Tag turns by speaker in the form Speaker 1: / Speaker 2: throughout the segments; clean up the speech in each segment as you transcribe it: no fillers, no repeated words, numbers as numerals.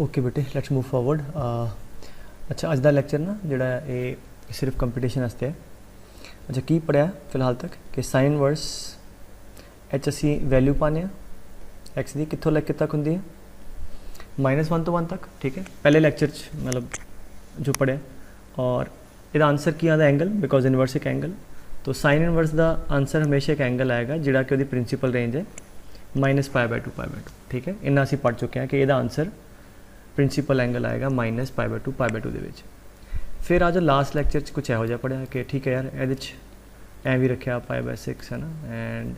Speaker 1: Okay बेटे let's move forward. अच्छा अज का लैक्चर ना जोड़ा ये सिर्फ कंपीटिशन वास्ते है। अच्छा की पढ़िया फिलहाल तक कि साइन इनवर्स एच असी वैल्यू पाने एक्स की कितों लैके तक होंगी है -1 तो 1 तक। ठीक है, पहले लैक्चर मतलब जो पढ़िया और यदा आंसर की आता एंगल बिकॉज इनवर्स एक एंगल, तो साइन इनवर्स का आंसर हमेशा एक एंगल आएगा जिहड़ा कि प्रिंसीपल रेंज है -π/2 ठीक है, इन्ना असी पढ़ चुके हैं कि यदा आंसर प्रिंसीपल एंगल आएगा -π/2 फिर आज लास्ट लैक्चर कुछ यहो जिहा पढ़िया कि ठीक है यार ये भी रखा π/6 है ना, and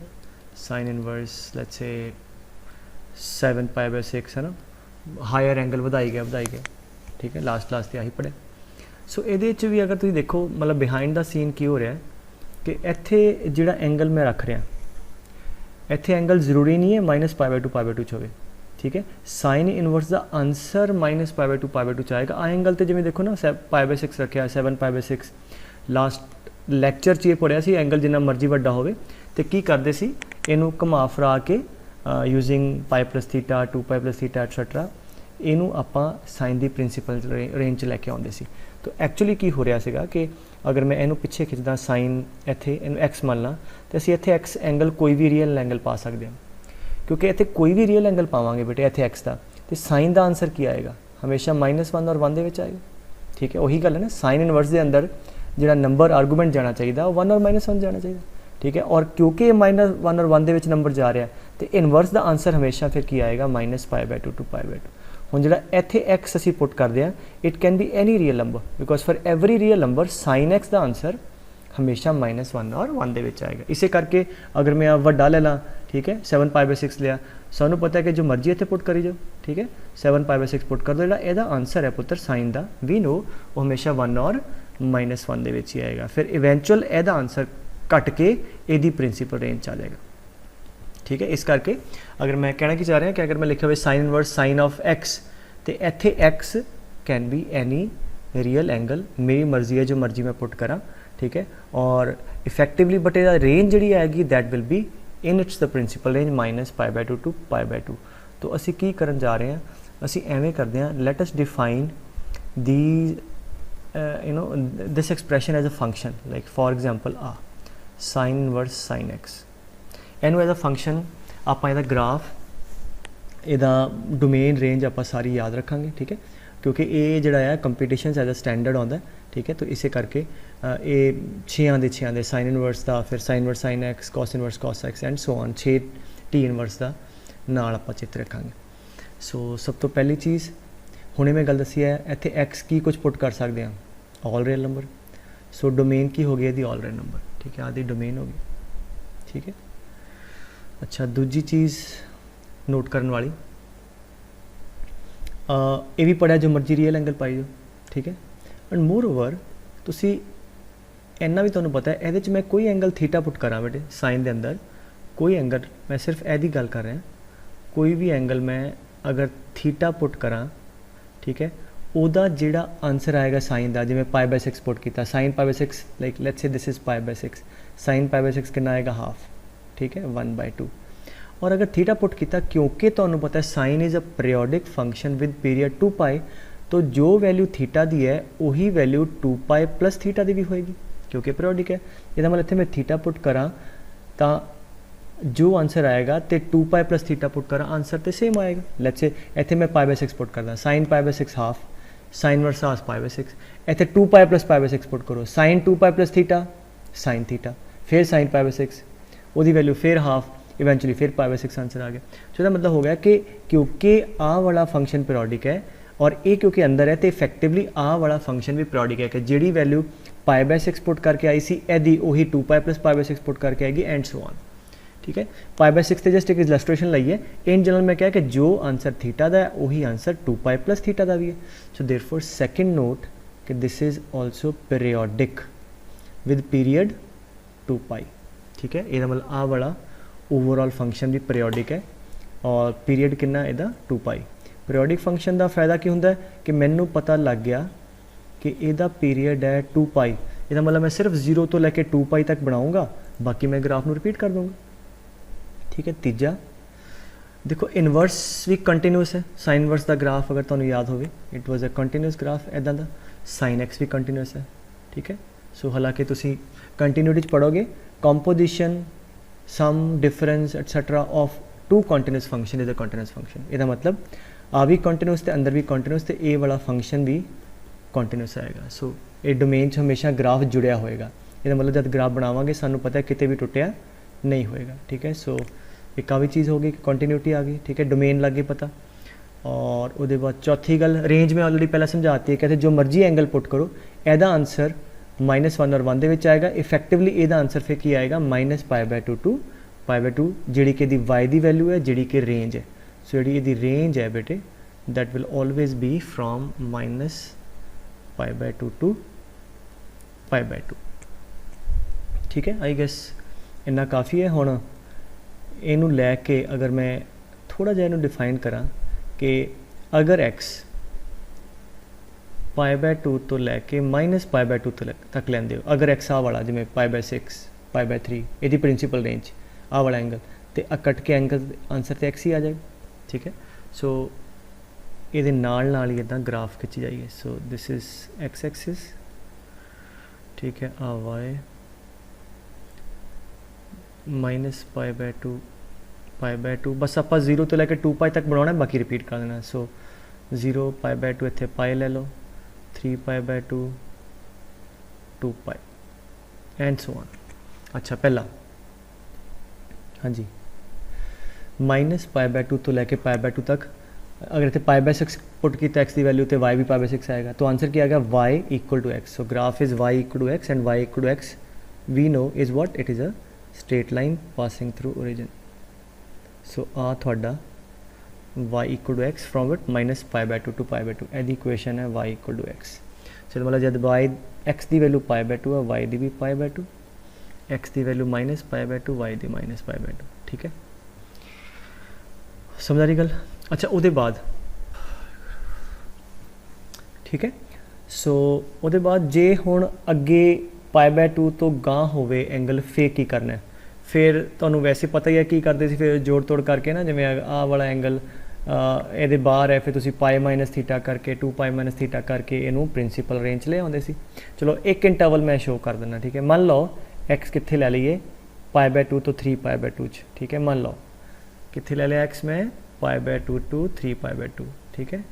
Speaker 1: sine inverse let's say 7π/6 है ना, हायर एंगल बढ़ाई गया ठीक है, लास्ट यही पढ़िया। सो ये भी अगर तुम देखो मतलब बिहाइंड द सीन की हो रहा है कि इत्थे जिहड़ा एंगल मैं रख रहा इत्थे एंगल जरूरी नहीं है -π/2 होवे। ठीक है, साइन इनवर्स का आंसर -π/2 आएगा। आ एंगल तो जिवें देखो ना π/6 रखा 7π/6 लास्ट लैक्चर च ये पढ़िया सी एंगल जिन्ना मर्जी वड्डा होवे ते की करदे सी इनू घुमा फिरा के यूजिंग π+θ 2π+θ एटसैट्रा इनू आपां साइन दी प्रिंसीपल रेंज च लैके आउंदे सी। तो एक्चुअली की हो रहा सीगा कि अगर मैं इनू पिछे खिंचदा साइन इत्थे इनू एक्स मान ला तो असीं इत्थे एक्स एंगल कोई भी रियल एंगल पा सकते हैं, क्योंकि इत्थे कोई भी रियल एंगल पावांगे बेटे इत्थे एक्स का तो साइन का आंसर की आएगा हमेशा -1 और 1 दे विच आएगा। ठीक है, वही गल है ना, साइन इनवर्स के अंदर जो नंबर आर्गूमेंट जाना चाहिए 1 और -1 जाना चाहिए। ठीक है, और क्योंकि -1 और 1 दे विच नंबर जा रहा है तो इनवर्स का आंसर हमेशा फिर की आएगा -π/2 to π/2। हुण जिहड़ा इत्थे एक्स असीं पुट करते हैं it can be any real number because for every real number sine x का आंसर हमेशा -1 और 1 दे विच आएगा। इसे करके अगर मैं वड्डा ले ला, ठीक है 7π/6 लिया, सानू पता है कि जो मर्जी इत्थे पुट करी जाओ। ठीक है, 7π/6 पुट कर दो, जिहड़ा इहदा आंसर है पुत्र साइन का वी नो वो हमेशा 1 और -1 दे विच ही आएगा। फिर इवेंचुअल इहदा आंसर घट के इहदी प्रिंसीपल रेंज आ जाएगा। ठीक है, इस करके अगर मैं कहना की चाह रहा कि अगर मैं लिखा हुआ sign inverse sign of x तो इत्थे x can be any real angle, मेरी मर्जी है जो मर्जी मैं पुट करा। ठीक है, और इफेक्टिवली बट इहदा रेंज जी आएगी that will be in its the principal range -π/2 to π/2। तो असी की करन जा रहे हैं, असी एवें करते हैं let us define the this expression as a function like for example sine inverse sine x इनू एज अ फंक्शन आपां इहदा ग्राफ इहदा डोमेन रेंज आपां सारी याद रखांगे। ठीक है, क्योंकि ये जिहड़ा है कंपीटिशन एज अ स्टैंडर्ड आउंदा। ठीक है, तो इसे करके ये 6 दे साइन इनवर्स का, फिर sign inverse sine x, cos inverse cos x and so on 6 T inverse का नाल आपां चित्र रखांगे। सो सब तो पहली चीज़ हुणे मैं गल दसी है इत्थे एक्स की कुछ पुट कर सकते हैं all real number. So domain की हो गई यदि ऑल रियल नंबर। ठीक है, आदि डोमेन हो गई। ठीक है, अच्छा दूजी चीज़ नोट करने वाली ये भी पढ़िया जो मर्जी रियल एंगल पाई जाओ। ठीक है, एंड मोर ओवर तुसी इन्ना भी तुहानूं पता है ये मैं कोई एंगल थीटा पुट करा बेटे साइन के अंदर कोई एंगल, मैं सिर्फ यदी गल कर रहा कोई भी एंगल मैं अगर थीटा पुट करा, ठीक है, उहदा जिहड़ा आंसर आएगा साइन का जिवें π/6 पुट किया sine π/6 like let's say this is π/6 sine π/6 कितना आएगा हाफ। ठीक है, 1/2। और अगर थीटा पुट किया क्योंकि तुहानूं पता है sine is a periodic function with period 2π, तो जो वैल्यू थीटा दी है वही वैल्यू 2π + थीटा की भी होएगी क्योंकि पीरियोडिक है। यदा मतलब इत्थे मैं थीटा पुट करा तो जो आंसर आएगा तो 2π + थीटा पुट करा आंसर तो सेम आएगा। लेट्स से इत्थे मैं π/6 पुट करदा sine π/6 half sine inverse half π/6, इत्थे 2π + π/6 पुट करो साइन 2π + थीटा साइन थीटा, फिर साइन π/6 वो वैल्यू फिर हाफ, इवेंचुअली फिर π/6 आंसर आ गया। तो इसका मतलब हो गया कि क्योंकि आ वाला फंक्शन पीरियोडिक है और ये क्योंकि अंदर है तो इफेक्टिवली आ वाला फंक्शन भी पीरियोडिक है कि जी वैल्यू π/6 पुट करके आई सी यदि वही 2π + π/6 पुट करके आएगी एंड सो ऑन। ठीक है, π/6 से जस्ट एक इलस्ट्रेशन लाइए। इन जनरल में क्या है कि जो आंसर थीटा का है वही आंसर 2π + थीटा का भी है। So therefore second note that this is also periodic with period 2π। ठीक है, ये मतलब आ वाला ओवरऑल फंक्शन भी पीरियोडिक है और पीरियड कितना इहदा 2π। पीरियोडिक फंक्शन का फायदा की होंदा है कि मैनू पता लग गया कि इहदा पीरियड है 2π, इहदा मतलब मैं सिर्फ 0 तो लैके 2π तक बनाऊँगा, बाकी मैं ग्राफ में रिपीट कर दूँगा। ठीक है, तीजा देखो इनवर्स भी कंटिन्यूस है, साइन इनवर्स का ग्राफ अगर तुहानू याद होवे it was a continuous graph इदा का, साइन एक्स भी कंटिन्यूस है, ठीक है। सो हालांकि तुसी कंटिन्यूटी पढ़ोगे composition sum difference etcetera of two continuous function is a continuous function. इसका मतलब आ भी कंटिन्यूस तो अंदर भी कंटिन्यूस, तो ए वाला फंक्शन भी कंटिन्यूस आएगा। सो ये डोमेन हमेशा ग्राफ जुड़िया होएगा, इसका मतलब जब ग्राफ बनावांगे सानू पता है किते भी टुटिया नहीं होएगा, ठीक है। सो एक आ भी चीज़ होगी, कंटिन्यूटी आ गई, ठीक है, डोमेन लग गई पता। और उसके बाद चौथी गल रेंज में ऑलरेडी पहले समझाती है, कहते जो मर्जी एंगल पुट करो एदा आंसर -1 और 1 के आएगा। इफेक्टिवली एदा आंसर फिर की आएगा -π/2 टू π/2 जी कि वाई की वैल्यू है, जी कि रेंज है। सो जी ये रेंज है बेटे that will always be from -π/2 to π/2, ठीक है। आई गेस इन्ना काफ़ी है। हुण इनू लैके अगर मैं थोड़ा जिहा इनू डिफाइन करा कि अगर x π/2 तो लैके -π/2 तक लेंदे हो, अगर x आ वाला जिवें π/6 π/3 ये प्रिंसीपल रेंज आ वाला एंगल, तो कट के एंगल आंसर तो x ही आ जाएगा, ठीक है। सो ये नाल ही इदा ग्राफ खिंची जाइए। So this is x axis, ठीक है, आ y -π/2 बस आप 0 तो लैके 2π तक बनाना, बाकी रिपीट कर देना। सो 0 π/2 इतने पाई ले लो, 3π/2 2π एंड सो ऑन। अच्छा पहला हाँ जी -π/2 तो लैके π/2 तक, अगर इतने π/6 पुट की एक्स की वैल्यू तो y भी π/6 आएगा, तो आंसर क्या आएगा y = x। So graph is y = x and y = x we know is what it is a straight line passing through origin. So आ थोड़ा y = x from it -π/2 to π/2, एदी equation है y = x। सो मतलब जब y x की value π/2 है, y की भी π/2, x की वैल्यू -π/2, y की -π/2, ठीक है, समझ आ रही गल। अच्छा उसके बाद ठीक है। सो उसके बाद जे हुण अगे π/2 तो गांह होवे एंगल, फिर की करना है, फिर तुहानूं वैसे पता ही है की करते सी, फिर जोड़ तोड़ करके ना जिवें आ वाला एंगल ये बाहर है, फिर तुसीं π-θ करके 2π-θ करके इनू प्रिंसीपल रेंज ले आउंदे सी। चलो एक इंटरवल मैं शो कर देना, ठीक है। मान लो x कित्थे ले लीए π/2 तो 3π/2, ठीक है। मान लो कित्थे ले लिया x में π/2 टू 3π/2, ठीक है।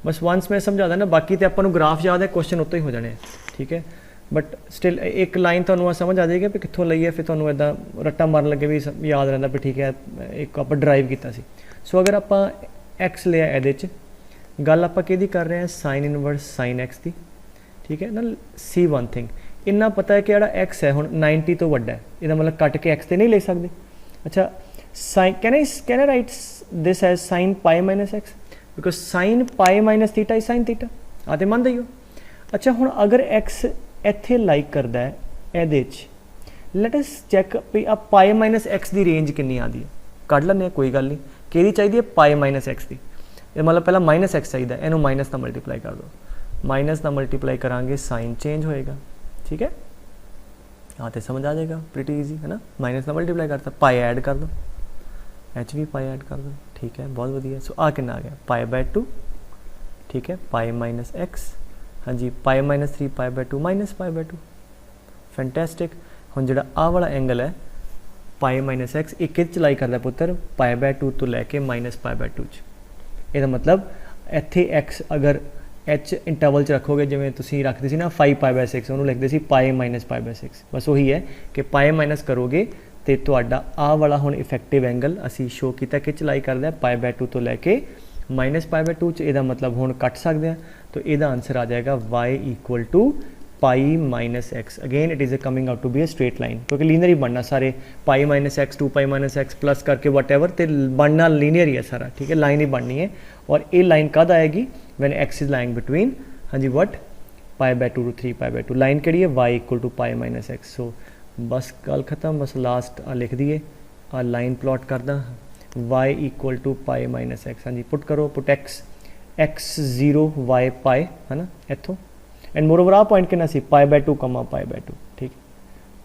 Speaker 1: बस वंस मैं समझा देना, बाकी तो अपन ग्राफ याद है, क्वेश्चन उत्तो ही हो जाने, ठीक है। बट स्टिल एक लाइन तुहानूं समझ आ जाएगी भी कित्थों लईए, फिर तुहानूं इदां रट्टा मारन लगे भी याद रहंदा भी ठीक है एक आप ड्राइव कीता सी। सो अगर आप एक्स लिया इहदे च, गल आप किहदी कर रहे हैं साइन इनवर्स साइन एक्स की, ठीक है ना। सी वन थिंग इन्ना पता है कि जिहड़ा एक्स है हुण 90 तो वड्डा है, इसदा मतलब कट के एक्स तो नहीं ले सकते। अच्छा sine can I write this as sine π-x because sine π-θ is sine theta, आते मन दईओ। अच्छा हुण अगर एक्स इत्थे लाइक करता है इहदे च, लेट अस चैक भी आ π-x की रेंज कितनी आती है, कढ़ लैंदे कोई गल नहीं, कि चाहिए π-x की, मतलब पहला -x चाहिए, इनू माइनस का मल्टीप्लाई कर दो, माइनस का मल्टीप्लाई करांगे साइन चेंज होएगा, ठीक है। हाँ तो समझ आ जाएगा, प्रीटी ईजी है ना। माइनस का मल्टीप्लाई करता, पाई ऐड कर दो, एच भी पाई ऐड कर दो, ठीक है, बहुत वधिया। सो आ कितना आ गया π/2, ठीक है, π-x, हाँ जी π-3 π/2 -π/2, फैंटेस्टिक। हुण जिहड़ा आ वाला एंगल है π-x एक चलाई करता पुत्र π/2 तो लैके -π/2 ਇਹਦਾ मतलब ਇੱਥੇ x अगर h इंटरवल च रखोगे जिवें तुसीं रखते सी ना 5π/6 ਉਹਨੂੰ लिखते सी π-π/6, बस वही है कि π- करोगे तो तुहाडा आ वाला हुण इफेक्टिव एंगल असी शो किया कि चलाई करदा π/2 तो लैके -π/2 ਇਹਦਾ मतलब हुण कट सकते हैं, तो ਇਹਦਾ आंसर आ जाएगा y = π-x। Again it is coming out to be a straight line, क्योंकि लीनियर ही बनना सारे π-x 2π-x प्लस करके वट एवर, तो बनना लीनियर ही है सारा, ठीक है, लाइन ही बननी है। और ये लाइन कद आएगी when x is lying between, हाँ जी वट π/2 टू 3π/2, लाइन कड़ी है y = π-x। सो बस गल खत्म, बस लास्ट आ लिख दिए, आ लाइन प्लॉट करदा y = π-x, हाँ जी पुट करो, पुट x 0 y π है ना इतों, एंड मोर ओवर आ पॉइंट कितना सी π/2 π/2, ठीक।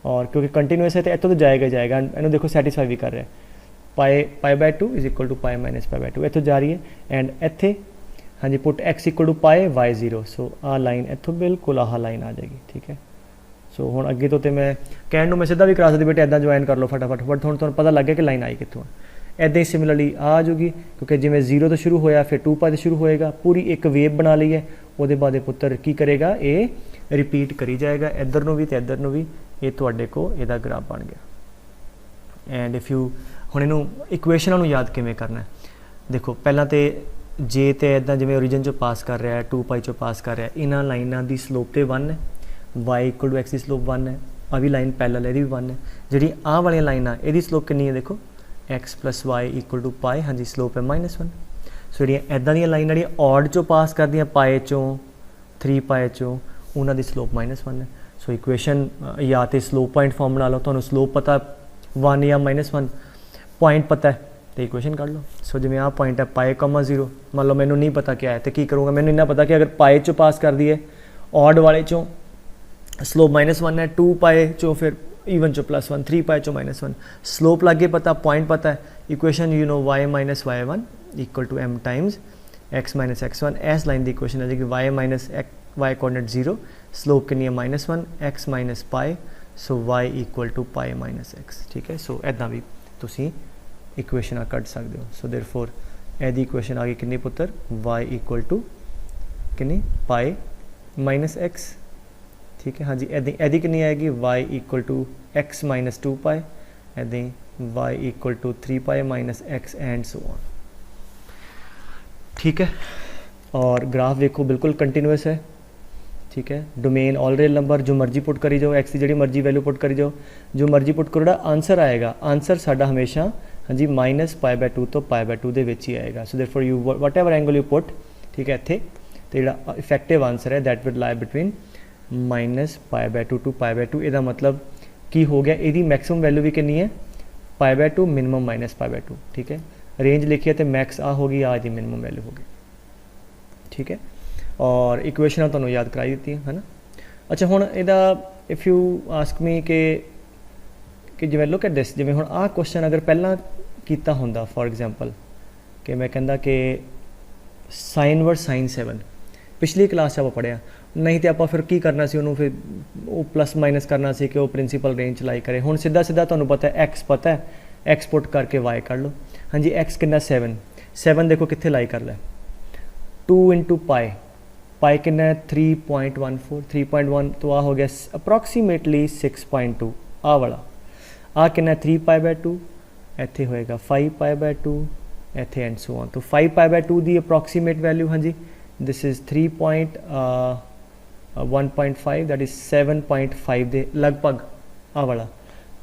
Speaker 1: और क्योंकि कंटिन्यूस है तो इतों तो जाएगा जाएगा, इन्हों देखो सैटिस्फाई भी कर रहा है, pi by 2 is equal to pi minus pi by 2 इतों जा रही है एंड इत्थे हाँ जी put x equal to pi y 0 so आ लाइन इतों बिल्कुल आह लाइन आ जाएगी ठीक है। सो हुण अगे तो मैं कहण नूं मैं सीधा भी करा सकदी बेटे इदां ज्वाइन कर लो फटाफट बट हुण तुहानूं पता लग गया कि लाइन आई कित्थों इदां ही सिमिलरली आ जाऊगी क्योंकि जिवें 0 तो शुरू होया फिर 2 पाई तो शुरू होएगा पूरी एक वेव बना ली है उहदे बाद ये पुत्तर की करेगा ये रिपीट करी जाएगा इधर नूं भी ते इधर नूं भी ये तुहाडे को इहदा ग्राफ बन गया। एंड इफ यू हुण इहनूं इक्वेशनां नूं याद किवें करना है देखो पहलां ते जे तो इदां जिवें ओरिजिन चों पास कर रहा है 2 पाई चों पास कर रहा है इन्हां लाइनां दी स्लोप तो 1 है वाई इक्वल टू एक्स की स्लोप 1 है आ भी लाइन पैरल है भी 1 है जी आ वाली लाइन आ यदी स्लोप कितनी है देखो x plus y equal to pi हाँ जी स्लोप है -1 सो जी इदां दी लाइनां जी ऑड चों पास कर दियां पाए चों 3 पाए चों उन्हां दी स्लोप -1 है। सो इक्वेशन या तो स्लोप पॉइंट फॉर्म बना लो तुहानूं स्लोप पता 1 या -1 पॉइंट पता है तो इक्वेशन कर लो। सो जिवें आ पॉइंट है पाए कॉमा 0 मान लो मैनू नहीं पता क्या है तो की करूँगा मैनू इन्ना पता कि अगर पाए चों पास कर दिए ऑड वाले चों स्लोप -1 है 2 पाए चो फिर ईवन चो +1 3 पाए चो -1 स्लोप लगे पता पॉइंट पता है equation you know y minus y1 equal to m times x minus x1 as line की इक्वेशन है जी y minus y coordinate 0 slope कितनी है -1 x minus pi so y equal to pi minus x ठीक है। सो इदां भी तुसीं इक्वेशन कट सकते हो। सो देयरफॉर एदी इक्वेशन आ गई कितनी पुत्र y इक्वल टू कितनी पाई माइनस x ठीक है हाँ जी एदी कितनी आएगी y equal to x minus 2 pi एदी y equal to 3 pi minus x and so on ठीक है। और ग्राफ देखो बिल्कुल कंटिन्यूस है ठीक है। डोमेन ऑल रियल नंबर जो मर्जी पुट करी जाओ एक्स की जी मर्जी वैल्यू पुट करी जाओ जो मर्जी पुट करो आंसर आएगा आंसर साडा हमेशा हाँ जी -π/2 तो π/2 दे विच ही आएगा। So therefore you whatever angle you put ठीक है इत्थे तो जिहड़ा इफेक्टिव आंसर है that will lie between -π/2 to π/2 इहदा मतलब की हो गया इहदी मैक्सिमम वैल्यू भी कितनी है π/2 मिनिमम -π/2 ठीक है। रेंज लिखी है तो मैक्स आ होगी आ जी मिनिमम वैल्यू होगी ठीक है। और इक्वेशन तुहानूं याद कराई दी है ना। अच्छा हुण इहदा इफ यू आस्क मी कि जिवें लुक एट दिस जिवें हुण आ क्वेश्चन अगर पहला कीता हुंदा फॉर एग्जाम्पल कि मैं कहंदा कि साइन वर्स साइन 7 पिछली क्लास आप पढ़िया नहीं तो आप फिर की करना सी उन्होंने फिर वो प्लस माइनस करना सी कि वो प्रिंसीपल रेंज लाई करे। हुण सीधा सीधा तुहानूं पता है एक्स पता है एक्स पुट करके वाई कर लो हाँ जी एक्स कितना 7 देखो कित्थे लाई कर लै 2 × पाई पाई कितना है 3.14 3.1 तो आ हो गया अप्रॉक्सीमेटली 6.2 आ वाला आ कितना 3π/2 इत्थे होएगा 5π/2 इत्थे एंड सो ऑन तो 5π/2 दी अप्रॉक्सीमेट वैल्यू हाँ जी दिस इज़ 3.1.5 दैट इज़ 7.5 दे लगभग आ वाला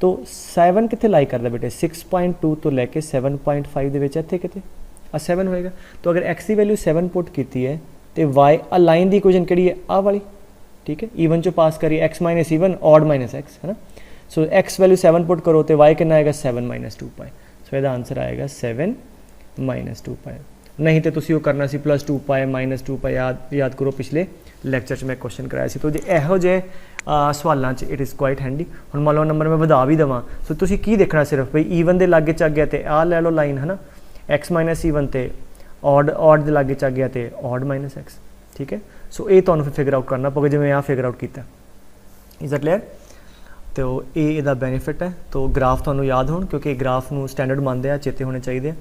Speaker 1: तो 7 कित्थे लाई करदा बेटे 6.2 तो लैके 7.5 दे विच इत्थे कित्थे आ 7 होएगा। तो अगर x की वैल्यू 7 पुट कीती है तो y आ लाइन दी इक्वेशन किहड़ी है आ वाली ठीक है ईवन चो पास करिए x minus even odd minus x है ना। सो x वैल्यू 7 पुट करो तो y कितना आएगा 7 - 2 पाई सो इसका आंसर आएगा 7 - 2 पाई नहीं तो तुसी वो करना सी +2 पाई -2 पाई याद करो पिछले लैक्चर में क्वेश्चन कराया सी। तो जो यहो जे सवालों इट इज़ क्वाइट हैंडी। हुण मान लो नंबर मैं वधा भी देवां सो तुसी की देखना सिर्फ भाई ईवन के लागे च गया तो आ लै लो लाइन है ना x माइनस ईवन तो ऑड के लागे च गया तो ऑड माइनस एक्स ठीक है। सो ये तुहानूं फिर फिगर आउट करना पवेगा जिवें आ फिगर आउट किया इज़ दैट क्लीयर। तो ये बेनीफिट है तो ग्राफ तुहानूं याद होण क्योंकि ग्राफ नूं स्टैंडर्ड मानते हैं चेते होने चाहिए।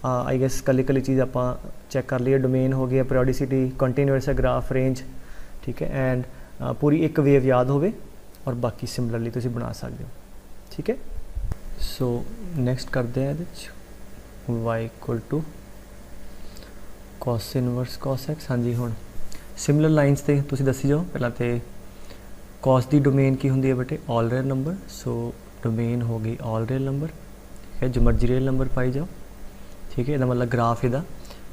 Speaker 1: आई गैस कली चीज़ आप चैक कर लीए डोमेन हो गया पीरियोडिसिटी कंटीन्यूअस है ग्राफ रेंज ठीक है एंड पूरी एक वेव याद होवे और बाकी सिमिलरली तुसी बना सकते हो ठीक है। सो नैक्सट करते हैं y equal to cos inverse cos x हाँ जी हुण सिमिलर लाइनस ते तुसी दसी जाओ पहला तो cos दी डोमेन की होंदी है बेटे all real number so domain हो गई ऑल रियल नंबर ठीक है जो मर्जी रियल नंबर पाई जाओ ठीक है। मतलब ग्राफ इहदा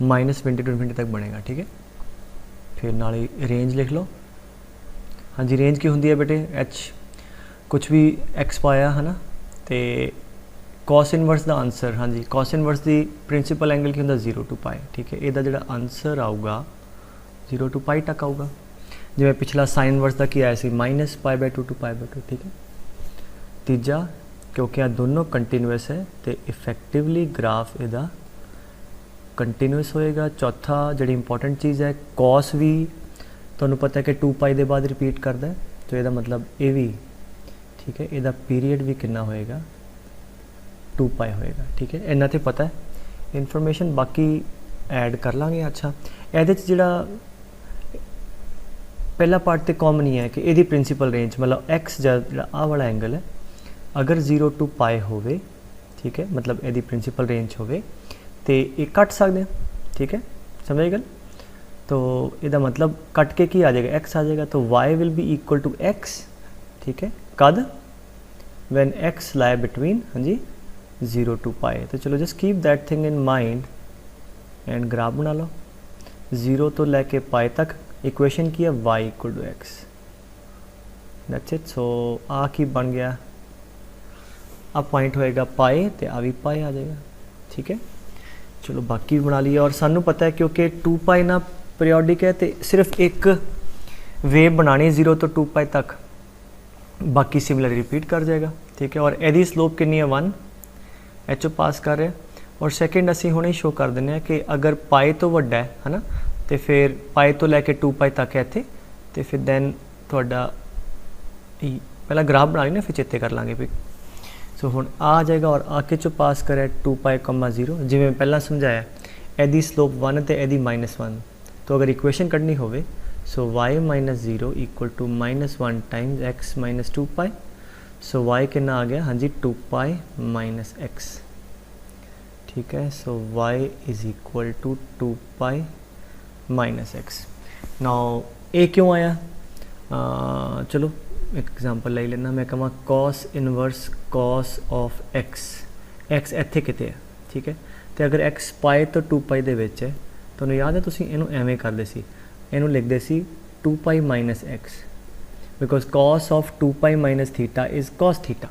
Speaker 1: -20 टू इनफिनिटी तक बनेगा ठीक है। फिर नाल रेंज लिख लो हाँ जी रेंज की होंदी है बेटे एच कुछ भी एक्स पाया है ना तो cos इनवर्स का आंसर हाँ जी cos इनवर्स की प्रिंसीपल एंगल की होंदा 0 to पाई ठीक है। इहदा जिहड़ा आंसर आऊगा 0 to पाई तक आऊगा जिवें पिछला साइन इनवर्स का की आया सी -π/2 to π/2 ठीक है। तीजा क्योंकि आ दोनों कंटीन्यूअस है तो इफेक्टिवली ग्राफ इहदा कंटीन्यूअस होएगा। चौथा जिहड़ी इंपॉर्टेंट चीज़ है कॉस भी तुहानूं पता है कि 2π दे बाद रिपीट करता है, तो इसदा मतलब ये भी ठीक है, इसदा पीरीयड भी कितना होएगा 2π होएगा। ठीक है, इन्ना तो पता है इन्फॉर्मेशन, बाकी ऐड कर लांगे। अच्छा ये जिहड़ा पहला पार्ट तो कॉमन ही है कि यदी प्रिंसीपल रेंज मतलब एक्स जिहड़ा आ वाला एंगल है अगर 0 to π होवे, ठीक है, मतलब यदी प्रिंसीपल रेंज होवे तो ये कट सकते हैं। ठीक है, समझ गल। तो इसका मतलब कट के की आ जाएगा x आ जाएगा, तो y will be equal to x। ठीक है, कद व्हेन x लाई बिटवीन हाँ जी 0 to π। तो चलो just keep that thing in mind and graph बना लो। 0 तो लेके π तक इक्वेशन की है y equal to x, that's it. So आ की बन गया, अब पॉइंट होएगा π तो आ भी π आ जाएगा। ठीक है, चलो बाकी भी बना लिया। और सानू पता है क्योंकि 2π ना पीरियोडिक है तो सिर्फ एक वेव बनानी 0 तो 2π तक, बाकी सिमिलर रिपीट कर जाएगा। ठीक है, और यदि स्लोप कितनी है 1 एच पास कर रहे हैं। और सैकेंड असी हुणे शो कर देने कि अगर π तो वड्डा है ना, तो फिर π तो लैके 2π तक है इत्थे, तो फिर दैन तुहाडा पहला ग्राफ बना लेना फिर चेते कर लांगे भी। सो हुण आ जाएगा और आके चो पास करे 2π, 0 जिवें पहला समझाया यदि स्लोप 1 तो यदि -1। तो अगर इक्वेशन कढ़नी होवे so y - 0 equal to -1 times x - 2π। So y कितना आ गया हाँ जी 2π - x। ठीक है, so y is equal to 2π - x। Now ए क्यों आया, चलो एक एग्जांपल ले लेना। मैं कहा cos inverse cos of x इत्थे किते है। ठीक है, तो अगर x π तो 2π दे विच है, तुहानूं याद है तुसीं इहनूं एवें करदे सी, इहनूं लिखदे सी 2π - x because cos of 2π - theta is cos theta.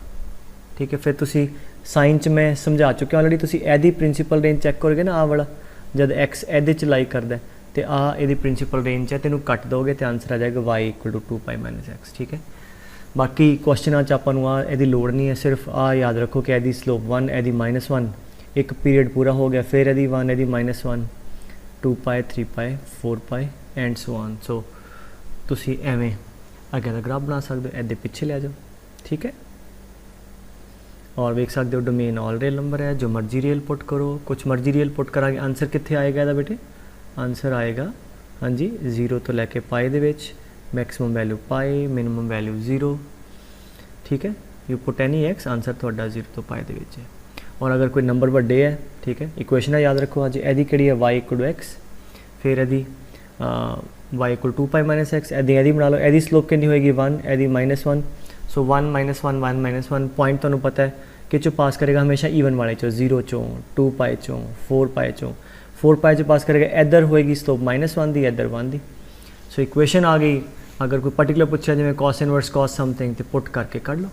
Speaker 1: ठीक है, फिर तुसीं साइन च मैं समझा चुके ऑलरेडी, तुसीं एदी प्रिंसीपल रेंज चैक करोगे ना, आ वाला जब x एदे च लाई करदा तो आ एदी प्रिंसीपल रेंज है, तेनू कट दोगे तो आंसर आ जाएगा y इक्वल टू 2π - x। ठीक है, बाकी क्वेश्चन आपां नूं आ एदी लोड़ नहीं है, सिर्फ आ याद रखो कि एदी स्लोप 1 एदी -1, एक पीरियड पूरा हो गया, फिर एदी 1 एदी -1 2π 3π 4π एंड सो ऑन। सो तुसीं एवें अगे दा ग्राफ बना सकते हो, एदे पिछे ले जाओ। ठीक है, और देख सकते हो डोमेन ऑल रियल नंबर है, जो मर्जी रियल पुट करो, कुछ मर्जी रियल पुट करा, आंसर कितने आएगा इहदा बेटे, आंसर आएगा हाँ जी 0 तो लैके π दे विच, मैक्सिमम वैल्यू π, मिनिमम वैल्यू 0। ठीक है, you put any x, answer थोड़ा 0 तो π दे विच है। और अगर कोई नंबर वड्डे है, ठीक है, इक्वेशन याद रखो हाँ जी, एदी किहड़ी है y इक्वल टू x, फिर एदी y इक्वल 2π - x, एदी बना लो। एदी स्लोप कितनी होएगी 1, एदी -1। सो 1 - 1 1 - 1 पॉइंट तुहानूं पता है कि चो पास करेगा हमेशा ईवन वाले चो, 0 चो 2π चो 4π चो, 4π चो पास करेगा, इधर होएगी स्लोप -1 दी, इधर 1 दी। सो इक्वेशन आ गई। अगर कोई पर्टिकुलर पूछा जिवें कॉस इनवर्स कॉस समथिंग तो पुट करके कर लो।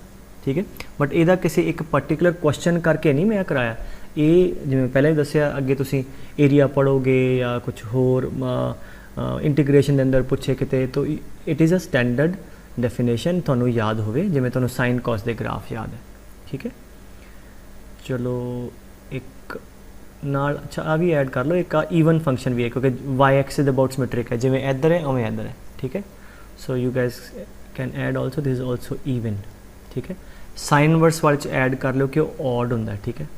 Speaker 1: ठीक है, बट इहदा किसी एक पर्टिकुलर क्वेश्चन करके नहीं मैं कराया, ये जिवें पहले भी दस्सिया, अगे तुसीं एरिया पढ़ोगे या कुछ होर इंटीग्रेशन के अंदर पूछे किते, तो it is a standard definition, तुहानूं याद होवे जिवें तुहानूं साइन कॉस दे ग्राफ याद है। ठीक है, चलो एक नाल अच्छा आ भी ऐड कर लो, एक ईवन फंक्शन भी है क्योंकि Y X is about symmetric है, जिवें इधर है उवें इधर है। ठीक है, so you guys can add also, this is also even. ठीक है, साइन वर्स वाले च ऐड कर लो कि ऑड होंदा है। ठीक है,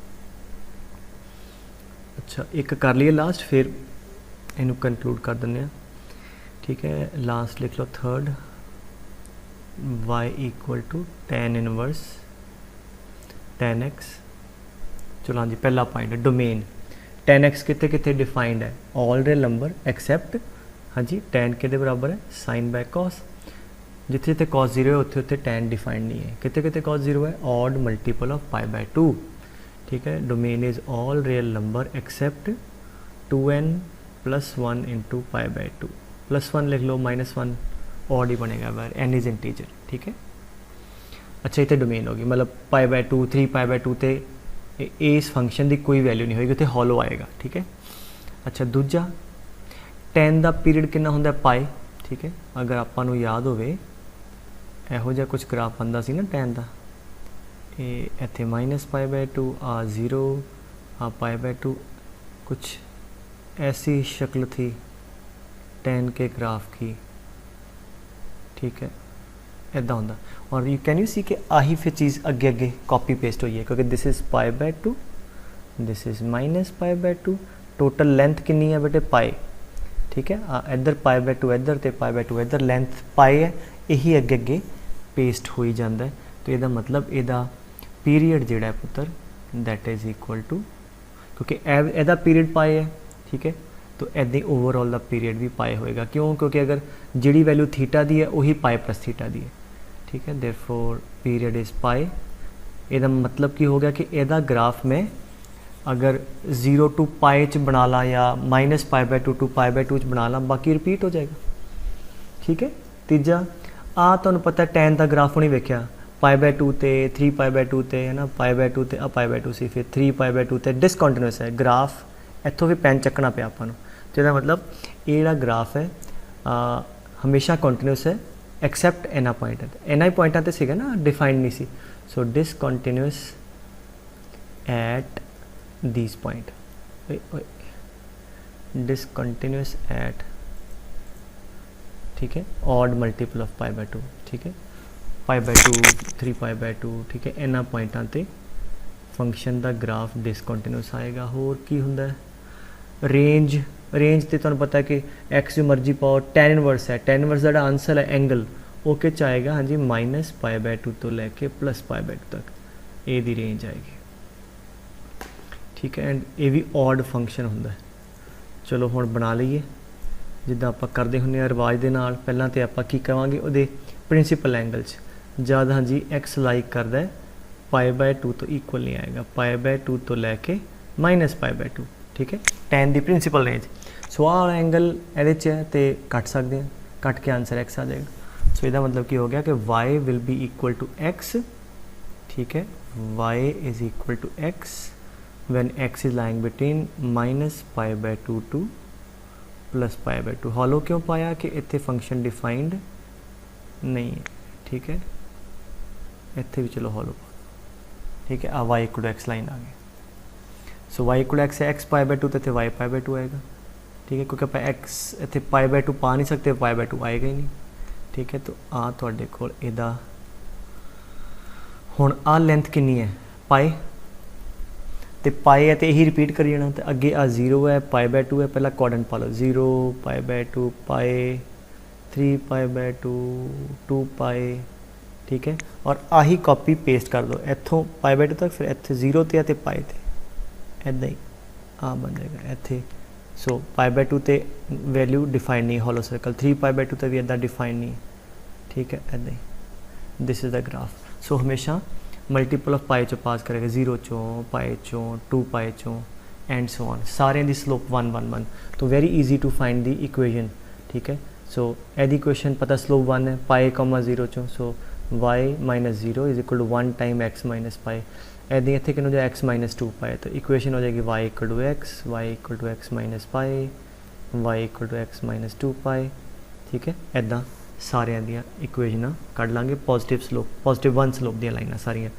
Speaker 1: अच्छा एक कर लिए लास्ट, फिर इनू कंक्लूड कर दें। ठीक है, लास्ट लिख लो third, y equal to tan inverse tan x। चलो हाँ जी, पहला पॉइंट है डोमेन, tan x कितने कितने डिफाइंड है, ऑल रियल नंबर एक्सेप्ट हाँ जी tan के बराबर है साइन बाय कॉस, जिथे जिथे कॉस 0 है उत्थे उत्थे tan डिफाइंड नहीं है, कितने कितने कॉस 0 है, ऑड मल्टीपल ऑफ π/2। ठीक है, domain is all real number accept 2n + 1 × π/2, +1 लिख लो, -1 ऑड ही बनेगा वेयर n इज इंटीजर। ठीक है, अच्छा इतने डोमेन होगी, मतलब π/2 3π/2 ते इस फंक्शन की कोई वैल्यू नहीं होगी, उत्थे हॉलो आएगा। ठीक है, अच्छा दूजा tan का पीरियड कितना होंदा पाई। ठीक है, अगर आपां नूं याद होवे इहो जिहा कुछ ग्राफ आंदा सी ना tan का, इतने -π/2 आ 0 आ π/2 कुछ ऐसी शक्ल थी tan के ग्राफ की, ठीक है, इदा होंदा। और यू कैन यू सी कि आही फिर चीज़ अगे अगे कॉपी पेस्ट हुई है, क्योंकि this is π/2, this is -π/2, total length कितनी है बेटे पाई, ठीक है, इधर π/2 इधर तो π/2 इधर, लेंथ पाई है, यही अगे अगे पेस्ट हो ही जाता है। तो यदा मतलब यदा पीरीयड जोड़ा है पुत्र दैट इज़ इक्वल टू, क्योंकि एदा पीरीयड पाए है, ठीक है, तो ऐदा ही ओवरऑल का पीरीयड भी पाए होएगा। क्यों? क्योंकि अगर जी वैल्यू थीटा दी है वही पाए प्लस थीटा दी है, ठीक है, देयरफॉर पीरियड इज़ पाए। यदा मतलब की हो गया कि यदा ग्राफ में अगर 0 टू पाए च बना ला या -π/2 टू π/2 च बना ला, बाकी रिपीट हो जाएगा, ठीक है। तीजा आ तुहानूं पता टैन का ग्राफ नहीं वेख्या, π/2 ते 3π/2 ते है ना, π/2 ते π/2 सी, फिर 3π/2 ते डिसकॉन्टिन्यूस है ग्राफ, इत्थों भी पेन चकना पिया आपां नूं। तो इसदा मतलब ये जिहड़ा ग्राफ है हमेशा कॉन्टिन्यूस है एक्सैप्ट इन्हां पॉइंटां ते, इन्हां पॉइंटां ते सीगा ना, डिफाइंड नहीं सी। So discontinuous at these point, discontinuous at, ठीक है, odd multiple of π/2, ठीक है, π/2 3π/2, ठीक है, इन्हां पॉइंटां ते फंक्शन का ग्राफ डिसकॉन्टिन्यूस आएगा। होर की हुंदा है? रेंज, रेंज ते तुहानूं पता है कि एक्स जो मर्जी पाओ, tan इनवर्स है, tan इनवर्स का आंसर है एंगल, वो किस आएगा? हाँ जी -π/2 तो लैके +π/2 तक ए दी रेंज आएगी, ठीक है। एंड ये भी ऑड फंक्शन होंदा है। चलो हुण बना लईए जिद्दां आपां करदे हुंदे आ रिवाज दे नाल। पहलां ते आपां की करांगे, उहदे प्रिंसीपल एंगल च जद हाँ जी एक्स लाइक करदा है π/2 तो इक्वल नहीं आएगा, π/2 तो लैके -π/2, ठीक है, tan दी प्रिंसीपल रेंज। सो आ एंगल इहदे च है ते कट सकते हैं, कट के आंसर एक्स आ जाएगा। सो इसदा मतलब की हो गया कि y will be equal to x, ठीक है, y is equal to x when x is lying between -π/2 to +π/2। Hollow क्यों पाया? कि इतने फंक्शन डिफाइंड नहीं है, ठीक है, इतने भी चलो हॉलो पा, ठीक है। y equal to x line आ गई। So y equal to x है, x π/2 तो इतने y π/2 आएगा, ठीक है, क्योंकि आप x इतने π/2 पा नहीं सकते, π/2 आएगा ही नहीं, ठीक है। तो आ तुहाडे कोल इहदा हुण आ लेंथ कितनी है? पाई, तो पाए है तो यही रिपीट करी जाना। तो अगे आ 0 है, π/2 है, पहला क्वाड्रेंट पा लो, 0 π/2 पाए 3π/2 2π, ठीक है, और आही कॉपी पेस्ट कर दो इत्थों π/2 तक, फिर इत्थे 0 ते ते पाए ते इदा ही आ बन जाएगा इत्थे। सो π/2 ते वैल्यू डिफाइंड नहीं, हॉलो सर्कल 3π/2 ते भी इदा डिफाइंड नहीं, ठीक है, इदा ही। This is the graph. So हमेशा मल्टीपल ऑफ पाए चो पास करेगा, 0 चों, पाए चों, 2 पाए चों एंड सो ऑन, सारे दी स्लोप 1 1 1। तो very easy to find the equation, ठीक है। सो एदी इक्वेशन पता स्लोप 1 है, पाए कॉमा 0 चों, so y - 0 is equal to 1 time x - π। एदी इत्थे किन्नू जो x - 2 पाए, तो इक्वेशन हो जाएगी y equal to x, y equal to x - π, y equal to x - 2 π, ठीक है। इदा सारिया दियाँ इक्वेशनां कढ़ लाँगे, पॉजिटिव स्लोप, +1 स्लोप दियाँ लाइनां सारियां।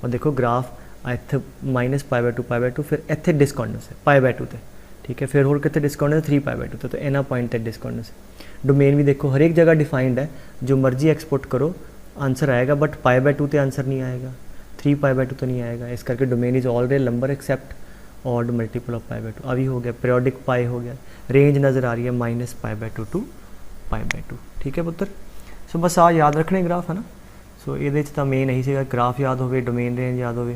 Speaker 1: और देखो ग्राफ इत्थे -π/2 फिर इत्थे डिसकॉन्टिन्यूस है π/2 ते, ठीक है, फिर होर कित्थे डिसकॉन्टिन्यूस 3π/2 ते, तो इन्हां पॉइंट ते डिसकॉन्टिन्यूस है। डोमेन भी देखो हर एक जगह डिफाइंड है, जो मर्जी एक्सपोर्ट करो आंसर आएगा, बट π/2 ते आंसर नहीं आएगा, 3π/2 तो नहीं आएगा। इस करके domain is all real number except odd multiple of π/2। अभी हो गया पीरियोडिक पाई, हो गया रेंज नज़र आ रही है -π/2 टू π/2, ठीक है पुत्र। सो बस आ याद रखने ग्राफ है ना। सो ये तो मेन यही सीगा, ग्राफ याद हो, डोमेन रेंज याद हो।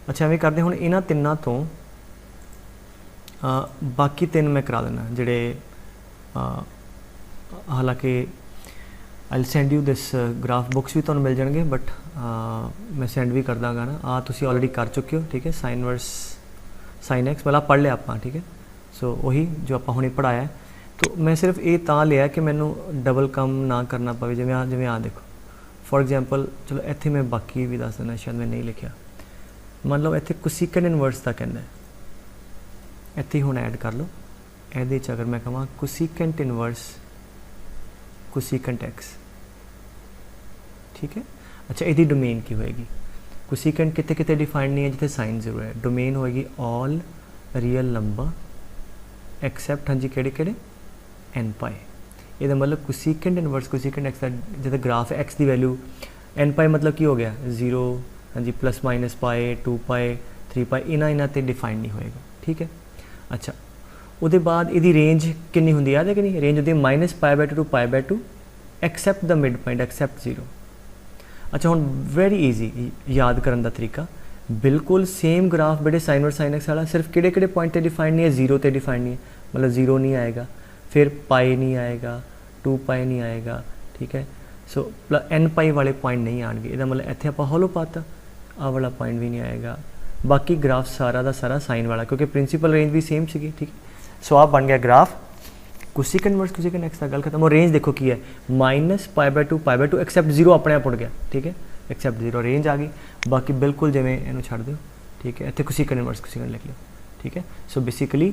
Speaker 1: अच्छा एवं करते हुण इन्हां तिन्नां तो बाकी 3 मैं करा देना जिहड़े हालांकि I will send you this graph books भी तुहानूं मिल जाएंगे, बट मैं सेंड भी कर दांगा ना। आ तुसीं ऑलरेडी कर चुके हो, ठीक है, साइन वर्स साइन एक्स वाला पढ़ लिया आपां, ठीक है। सो वही जो आपां हुणे पढ़ाया है, तो मैं सिर्फ ये तां लिया कि मैनू डबल काम ना करना पवे। जिवें आ देखो फॉर एग्जाम्पल, चलो इत्थे मैं बाकी भी दस देना, शायद मैं नहीं लिखा। मान लो इत्थे कोसिकेंट इनवर्स का कहना है, इत्थे हुण ऐड कर लो। इहदे च अगर मैं कहां कोसिकेंट इनवर्स कोसिकेंट एक्स, ठीक है। अच्छा इहदी डोमेन की होएगी? कोसीकेंट कितने कितने डिफाइंड नहीं है जिथे साइन 0 है। डोमेन होएगी ऑल रियल नंबर एक्सैप्ट हाँ जी केड़े एन पाई। ये मतलब कोसीकेंट इनवर्स कोसीकेंट एक्स का जो ग्राफ है एक्स की वैल्यू एन पाई मतलब की हो गया 0 हाँ जी प्लस माइनस पाए 2 पाए 3 पाए इन्हों ते डिफाइंड नहीं होएगा। ठीक है। अच्छा उसके बाद यदी रेंज कितनी होंगी याद है कि नहीं, रेंज होती है -π/2 to π/2 except the mid point except 0। अच्छा हुण वेरी ईजी याद करने का तरीका, बिल्कुल सेम ग्राफ बेटे साइन वर्स साइन एक्स वाला, सिर्फ किहड़े पॉइंट ते डिफाइंड नहीं है, 0 ते डिफाइंड नहीं है, मतलब 0 नहीं आएगा, फिर पाई नहीं आएगा, 2 पाई नहीं आएगा। ठीक है। सो एन पाई वाले पॉइंट नहीं आएंगे, इसका मतलब इत्थे आपां हॉलो पाता, आ वाला पॉइंट भी नहीं आएगा। बाकी ग्राफ सारा का सारा साइन वाला, क्योंकि प्रिंसीपल रेंज भी सेम सी। ठीक है। सो आप बन गया graph cosecant inverse cosecant x का गल खत्म। और रेंज देखो की है -π/2 एक्सैप्ट 0 अपने आप उड़ गया। ठीक है। एक्सैप्ट 0 रेंज आ गई। बाकी बिल्कुल जिवें इन्हू छड़ दो। ठीक है। इत्थे कोसीकेंट इनवर्स कोसीकेंट लिख लो। ठीक है। सो बेसिकली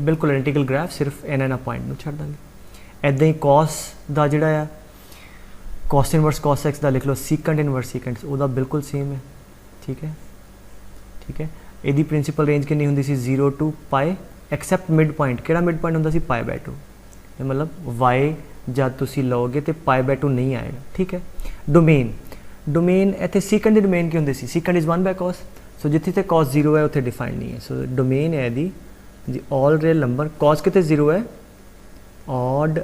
Speaker 1: बिल्कुल आइडेंटिकल ग्राफ, सिर्फ इन्हां पॉइंट में छड़ देंगे। इदां ही कॉस का जिहड़ा कॉस इनवर्स कॉस एक्स का लिख लो, सीकेंट इनवर्स सीकेंट उसका बिल्कुल सेम है। ठीक है। ठीक है। यदी प्रिंसीपल रेंज कितनी होंदी सी 0 to π एक्सैप्ट मिड पॉइंट, किहड़ा मिड पॉइंट होंदा सी π/2, मतलब वाई जब तुसी लोगे तो π/2 नहीं आएगा। ठीक है। डोमेन डोमेन इत्थे सीकेंट दी डोमेन की होंदी सी, सीकेंट इज 1/cos, सो जिथे ते cos 0 है उत्थे डिफाइंड नहीं है। सो डोमेन है दी जी ऑल रियल नंबर, cos कितने 0 है odd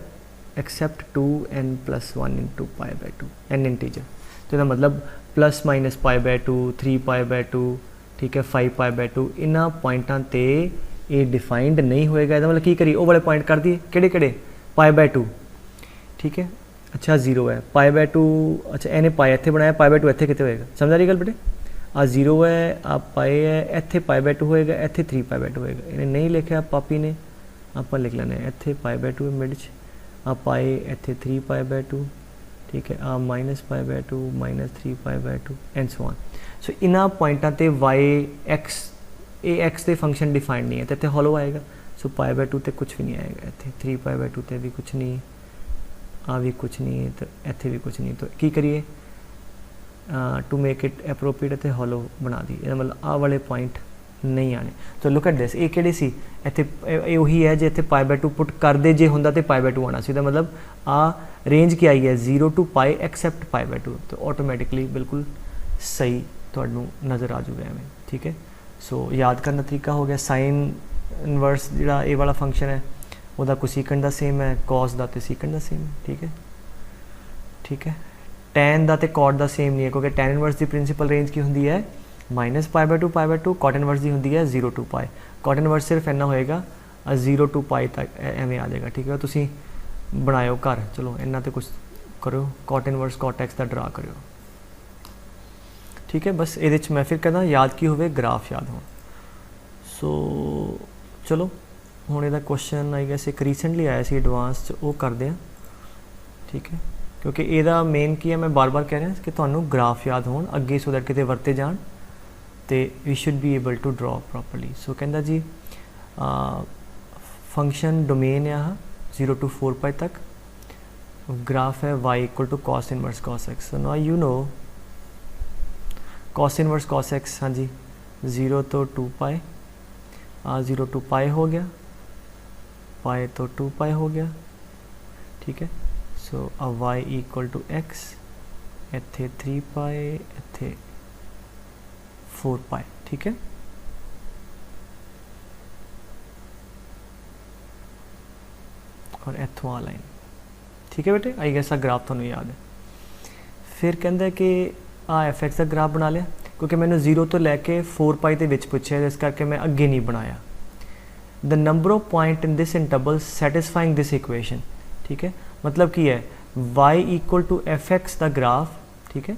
Speaker 1: accept 2n + 1 × π/2 n integer, तो मतलब +-π/2 3π/2 ठीक है 5π/2 इन्हां पॉइंटां ते ये डिफाइंड नहीं होएगा। मतलब की करिए वो वाले पॉइंट कर दिए किहड़े π/2। ठीक है। अच्छा 0 है π/2, अच्छा इन्हें पाई इत्थे बनाया, π/2 इत्थे कितने होएगा, समझा रही गल बेटे। आ 0 है आ पाई है, इत्थे π/2 होएगा, इत्थे 3π/2 होएगा। इन्हें नहीं लिखा पापी ने, आप लिख लेने इत्थे π/2 मिड च, आ पाई इत्थे 3π/2। ठीक है। आ -π/2 -3π/2 एंड सो ऑन। सो इन्हां पॉइंटां ते वाई एक्स ए एक्स के फंक्शन डिफाइंड नहीं है तो इतने हॉलो आएगा। सो π/2 ते कुछ भी नहीं आएगा, इतने 3π/2 ते भी कुछ नहीं, आ भी कुछ नहीं, तो इतने भी कुछ नहीं। तो की करिए टू मेक इट एप्रोप्रिएट इतने हॉलो बना दी, मतलब आ वाले पॉइंट नहीं आने। तो लुक एट दिस, ये किहड़े सी इत्थे उही है जे इत्थे π/2 पुट कर दे जे हुंदा ते π/2 आना सी, मतलब आ रेंज की आई है 0 to π एक्सैप्ट π/2, तो ऑटोमैटिकली बिल्कुल सही तुहानू नज़र आ जाऊगा एवें। ठीक है। सो याद करने का तरीका हो गया, साइन इनवर्स जिहड़ा ए वाला फंक्शन है वह कोसीकेंट का सेम है, कॉस का तो सीकेंट का सेम है। ठीक है। ठीक है। टैन का तो कॉट का सेम नहीं है, क्योंकि टैन इनवर्स की प्रिंसीपल रेंज की होंगी है -π/2 कॉट इनवर्स की होंगी है 0 to π। कॉट इनवर्स सिर्फ इन्ना होएगा 0 to π तक एवें आ जाएगा। ठीक है। तुसी बनाओ घर, चलो इन्ना तो कुछ करो, कॉट इनवर्स कॉट एक्स का ड्रा करो। ठीक है। बस ये मैं फिर कहना याद की होवे ग्राफ याद हो। सो चलो हुण इहदा क्वेश्चन आई गैस एक रीसेंटली आया सी एडवांस वो करते हैं। ठीक है। क्योंकि इहदा मेन की है, मैं बार बार कह रहा कि तुहानू ग्राफ याद होण अगे, सो दैट किते वरते जाण ते we should be able to draw properly. So कहंदा जी फंक्शन डोमेन है 0 to 4π तक, ग्राफ है y = cos inverse cos x। So now you know cos inverse cos x, हाँ जी 0 तो 2π, 0 to π हो गया, π तो 2π हो गया। ठीक है। सो अब y = x, इत्थे 3π, इत्थे 4π। ठीक है। और इत्थों आ लाइन। ठीक है बेटे, आई गैस ग्राफ तुहानू याद है। फिर कहंदा कि f(x) का ग्राफ बना लिया, क्योंकि मैंने 0 तो लैके 4π के विच पूछे, इस करके मैं अगे नहीं बनाया। The number of point in this interval satisfying this equation. ठीक है। मतलब की है y = f(x) का ग्राफ। ठीक है।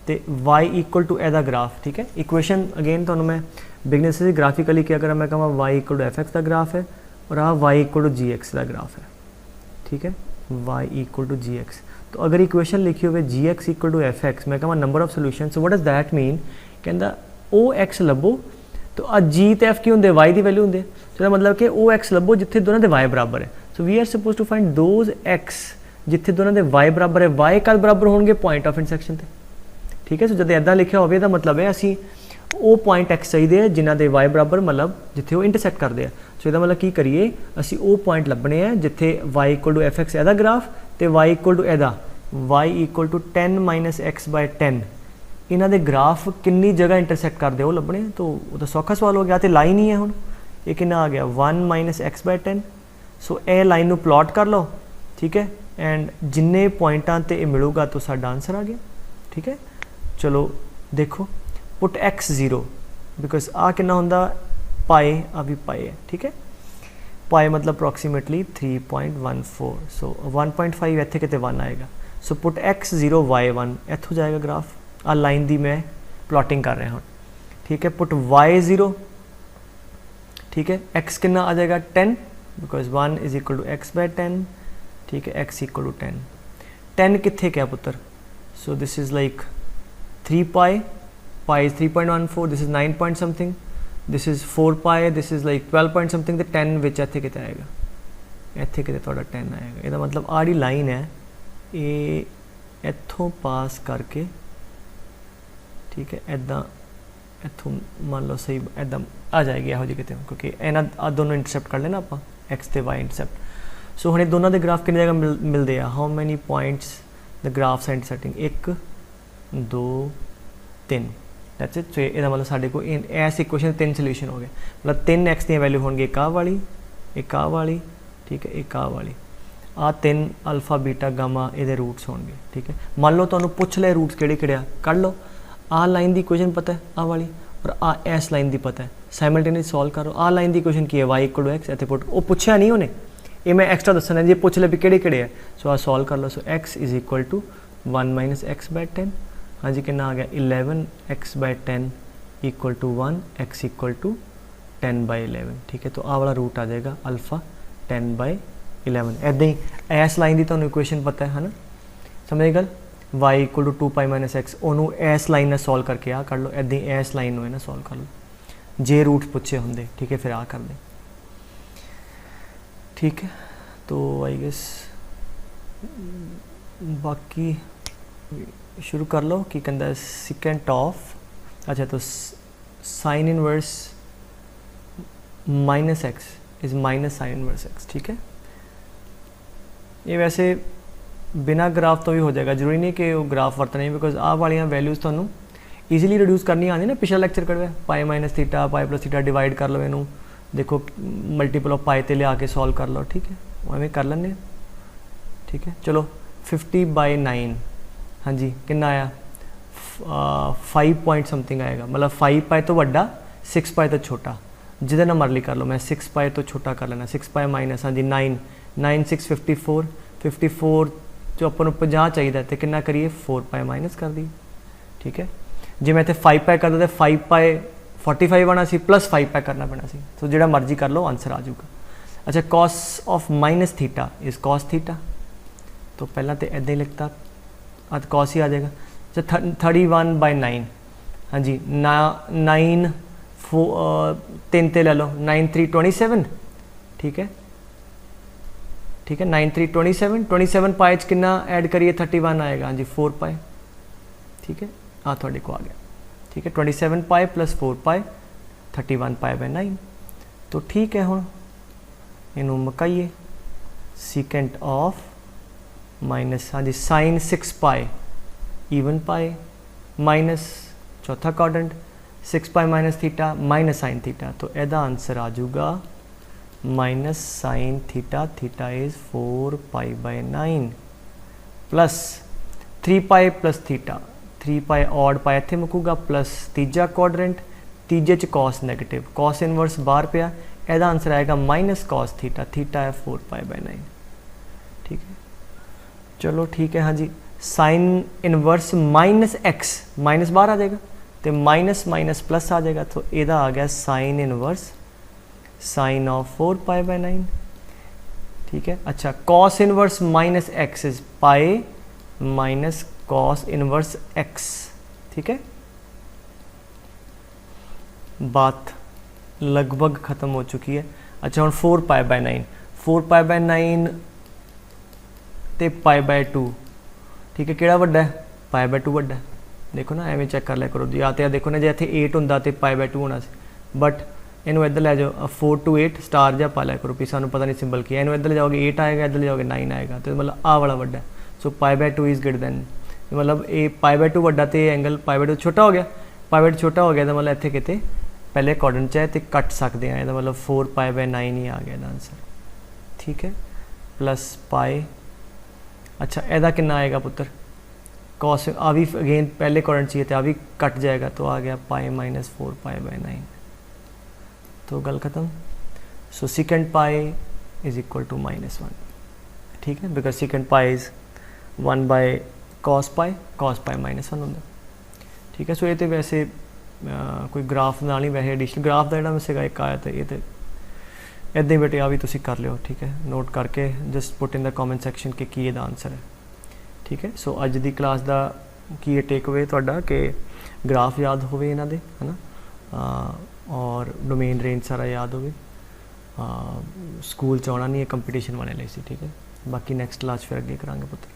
Speaker 1: तो y = एदा ग्राफ। ठीक है। इक्वेशन अगेन तो मैं बिगनर से ग्राफिकली क्या करा, मैं कहूँ y = f(x) का ग्राफ है और y = gx का ग्राफ है। ठीक है। y = gx, तो अगर इक्वेशन लिखी हुए gx = f(x), मैं कहूँ number of solution. So what does that mean, कहता OX लभो, तो आ g तो f की होंगे y की वैल्यू होंगे, तो मतलब कि OX लभो जिथे दोनों के y बराबर है। So we are suppose to find those x जिथे दोनों के y बराबर है। y कद बराबर होंगे पॉइंट ऑफ इंटरसेक्शन ते, ठीक है। सो जब इदा लिखा होवे दा मतलब है असी वो पॉइंट एक्स चाहिए जिन्हों के वाई बराबर मतलब जिथे वो इंटरसैक्ट करते हैं। सो इसका मतलब की करिए असी वो पॉइंट लभने हैं जिथे Y equal to F X एदा ग्राफ तो वाई इक्वल टू एदा Y equal to 10 minus x by 10 इन्हों के ग्राफ कितनी जगह इंटरसैक्ट करते वो लभने। तो वो तो सौखा सवाल हो गया। तो लाइन ही है हुण ये कितना आ गया 1 minus x by 10। So A line में प्लॉट कर लो, ठीक है, एंड जिन्ने पॉइंटां ते मिलूगा तो साडा आंसर आ गया, ठीक है। चलो देखो पुट एक्स 0 बिकॉज आ कितना होंदा पाए आ भी पाए है, ठीक है। पाए मतलब अप्रॉक्सीमेटली 3.14। सो 1.5 इत्थे किते 1 आएगा। सो पुट एक्स 0 वाई 1 इत्थों जाएगा ग्राफ। आ लाइन दी मैं प्लॉटिंग कर रहा हूँ, ठीक है। पुट वाई 0, ठीक है। एक्स कितना आ जाएगा 10 because 1 is equal to x by 10, ठीक है। एक्स इक्वल टू 10 10 कितने क्या पुत्र। So this is like 3 pi is 3.14, this is 9 point something, this is 4 pi, this is like 12 point something। तो 10 विच इत्थे किते आएगा, इत्थे किते तुहाडा 10 आएगा। इसदा मतलब आड़ी लाइन है ये इत्थों पास करके, ठीक है, इदा इत्थों मान लो सही इदा आ जाएगी यहो जी किते, क्योंकि इन्हां दोनों इंटरसेप्ट कर लेना आपां एक्स ते वाई इंटरसेप्ट। सो हुण दोनों के ग्राफ कितनी जगह मिलते हैं, how many points the graphs are intersecting 1 2 3 that's it. So ये मतलब साढ़े को इस इक्वेशन 3 सोल्यूशन हो गए। मतलब 3 एक्स दी वैल्यू होंगे एक आ वाली, ठीक है, एक आ वाली, आ 3 अल्फा बीटा गामा ये रूट्स होंगे, ठीक है। मान लो तुहानू पुछ ले रूट्स किहड़े किहड़े कढ़ लो। आ लाइन की इक्वेशन पता है आ वाली, और आ इस लाइन की पता है, साइमल्टेनियस सॉल्व करो। आ लाइन की इक्वेशन की है वाई इक्वल टू एक्स, इतने पुट वो पूछा नहीं उन्हें, ये मैं एक्स्ट्रा दसना जी पूछ ले भी किहड़े किहड़े है। सो आ सॉल्व कर लो। So x is equal to 1 minus x by 10, हाँ जी कितना आ गया 11 x by 10 equal to 1 x equal to 10 by 11, ठीक है। तो आ वाला रूट आ जाएगा अल्फा 10 बाई 11। ऐदा ही एस लाइन की तो इक्वेशन पता है ना, समझ गल। Y equal to 2 pi minus x ओनू एस लाइन ने सॉल्व करके आ कर लो, ऐदा ही एस लाइन में ना सॉल्व कर लो जे रूट पूछे होंगे, ठीक है, फिर आ कर दें, ठीक है। तो आई गेस बाकी शुरू कर लो कि कहता सिकेंट ऑफ, अच्छा तो sign inverse minus x is minus sine inverse x, ठीक है। ये वैसे बिना ग्राफ तो भी हो जाएगा, जरूरी नहीं कि वो ग्राफ वरतना ही, बिकॉज आ वाली वैल्यूज़ तो ईजिली रिड्यूस करनी आती ना। पिछला लैक्चर करवा पाई minus theta pi plus theta divide कर लो, इनू देखो मल्टीपल ऑफ पाई ते लिया के सॉल्व कर लो, ठीक है, एवं कर लें, ठीक है। चलो 50/9, हाँ जी कितना आया 5 पॉइंट समथिंग आएगा, मतलब 5 पाई तो वड्डा 6 पाई तो छोटा, जिदे ना मरली कर लो। मैं 6 पाई तो छोटा कर लेना, 6 पाई माइनस, हाँ जी 9 6 54 जो अपन 50 चाहिए तो कितना करिए 4 पाई माइनस कर दी, ठीक है। जे मैं इतने 5 पाई करता तो 5 पाई 45 आना सी प्लस 5 पाई करना पैना सी, तो जो मर्जी कर लो आंसर आ जाऊगा। अच्छा cos of minus theta is cos theta, तो पहला तो इदा ही लिखता अब कॉस ही आ जाएगा। अच्छा 31/9, हाँ जी 9 3 ले लो 9 3 27, ठीक है, ठीक है 9 3 27 पाई कितना ऐड करिए 31 आएगा, हाँ जी 4 पाई, ठीक है। हाँ थोड़े को आ गया, ठीक है 27 पाई प्लस 4 पाई 31 पाई/9। तो ठीक है हुण इनू मकाइए सीकेंट ऑफ माइनस, हाँ जी sine 6 pi even pi minus चौथा quadrant 6 pi minus theta minus sine theta, तो यदा आंसर आ जाऊगा minus sine theta, theta is 4 pi plus 3 pi plus theta 3 pi odd pi इत्थे मुकूगा प्लस तीजा क्वाड्रेंट, तीजे च कॉस नैगेटिव कॉस इनवर्स बाहर पिया, यदा आंसर आएगा माइनस कॉस थीटा, थीटा है 4 पाई/9, ठीक है। चलो ठीक है, हाँ जी sine inverse minus x minus बाहर आ जाएगा तो माइनस माइनस प्लस आ जाएगा, तो यदा आ गया साइन इनवर्स साइन ऑफ 4 पाई/9, ठीक है। अच्छा cos inverse minus x is pi minus cos inverse x, ठीक है। बात लगभग खत्म हो चुकी है। अच्छा हम 4 पाई/9 ते पाई/2, ठीक है, केड़ा वड्डा है पाई/2 वड्डा है, देखो ना एवें चैक कर लिया करो या तो देखो ना जे इत्थे 8 हुंदा ते π/2 होना सी, बट इनू इधर लै जाओ 4 to 8 स्टार जहा पा लिया करो भी सानू पता नहीं सिंबल की है। इनू इधर ले जाओगे 8 आएगा, इधर ले जाओगे 9 आएगा, तो मतलब आ वाला वड्डा है। सो π/2 इज़ ग्रेटर दैन, मतलब ये π/2 वड्डा तो एंगल π/2 छोटा हो गया, π/2 छोटा हो गया तो मतलब इत्थे किते पहले क्वाड्रेंट च है तो कट सकते हैं, मतलब 4π/9 ही आ गया आंसर। ठीक है, प्लस पाई। अच्छा एदा कितना आएगा पुत्र, कॉस आ भी अगेन पहले क्वाड्रेंट चाहिए तो आ भी कट जाएगा, तो आ गया पाई माइनस 4π/9, तो गल खत्म। So second pi is equal to -1। ठीक है, because second pi is 1/cos पाई, cos पाई -1 होंगे। ठीक है, सो ये तो वैसे कोई ग्राफ नाल ही वैसे एडिशनल ग्राफ का जो सीगा एक आया, तो ये तो इदा ही बेटे आ भी तुसी कर लियो। ठीक है, नोट करके just put in the comment section कि की इहदा आंसर है। ठीक है, सो अज दी क्लास का की टेक अवे तुहाडा कि ग्राफ याद होवे इन्हां दे, है ना, और डोमेन रेंज सारा याद होवे। स्कूल च आना नहीं है, कंपीटीशन वाले लिए सी। ठीक है, बाकी नैक्सट क्लास फिर अगे करांगे पुत्र।